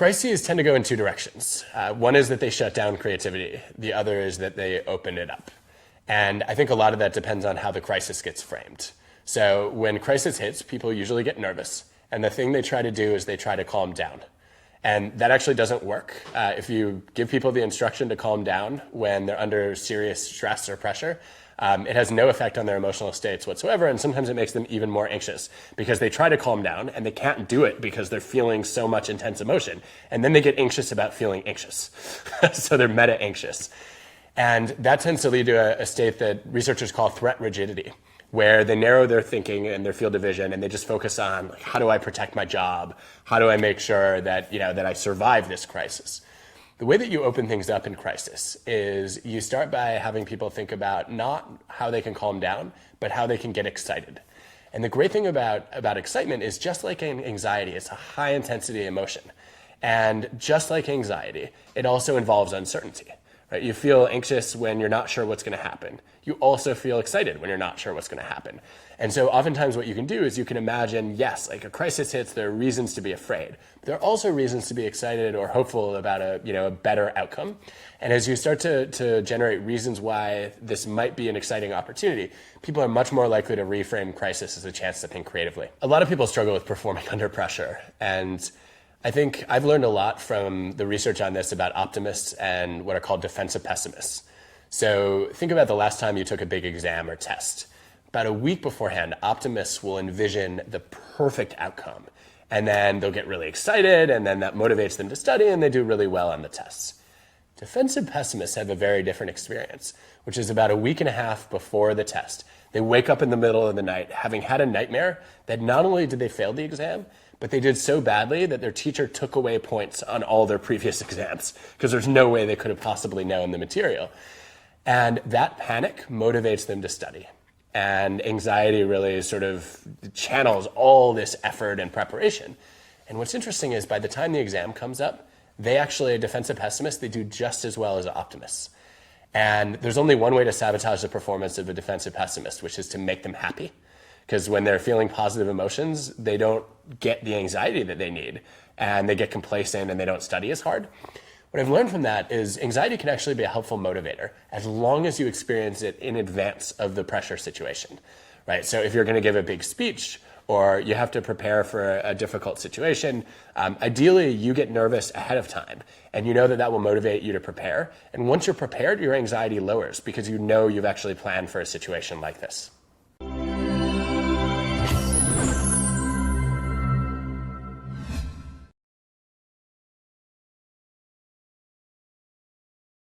Crises tend to go in two directions. One is that they shut down creativity. The other is that they open it up. And I think a lot of that depends on how the crisis gets framed. So when crisis hits, people usually get nervous. And the thing they try to do is they try to calm down. And that actually doesn't work. If you give people the instruction to calm down when they're under serious stress or pressure, it has no effect on their emotional states whatsoever, and sometimes it makes them even more anxious because they try to calm down and they can't do it because they're feeling so much intense emotion. And then they get anxious about feeling anxious. So they're meta-anxious. And that tends to lead to a state that researchers call threat rigidity, where they narrow their thinking and their field of vision and they just focus on, like, how do I protect my job? How do I make sure that, that I survive this crisis? The way that you open things up in crisis is you start by having people think about not how they can calm down, but how they can get excited. And the great thing about excitement is, just like anxiety, it's a high intensity emotion. And just like anxiety, it also involves uncertainty. Right? You feel anxious when you're not sure what's going to happen. You also feel excited when you're not sure what's going to happen. And so oftentimes what you can do is you can imagine, yes, like a crisis hits, there are reasons to be afraid. But there are also reasons to be excited or hopeful about a better outcome. And as you start to generate reasons why this might be an exciting opportunity, people are much more likely to reframe crisis as a chance to think creatively. A lot of people struggle with performing under pressure. And I think I've learned a lot from the research on this about optimists and what are called defensive pessimists. So think about the last time you took a big exam or test. About a week beforehand, optimists will envision the perfect outcome. And then they'll get really excited, and then that motivates them to study, and they do really well on the tests. Defensive pessimists have a very different experience, which is about a week and a half before the test. They wake up in the middle of the night having had a nightmare that not only did they fail the exam, but they did so badly that their teacher took away points on all their previous exams because there's no way they could have possibly known the material. And that panic motivates them to study. And anxiety really sort of channels all this effort and preparation. And what's interesting is, by the time the exam comes up, they actually, defensive pessimists, they do just as well as optimists. And there's only one way to sabotage the performance of a defensive pessimist, which is to make them happy. Because when they're feeling positive emotions, they don't get the anxiety that they need, and they get complacent and they don't study as hard. What I've learned from that is anxiety can actually be a helpful motivator as long as you experience it in advance of the pressure situation, right? So if you're going to give a big speech or you have to prepare for a difficult situation, ideally you get nervous ahead of time, and you know that will motivate you to prepare. And once you're prepared, your anxiety lowers because you know you've actually planned for a situation like this.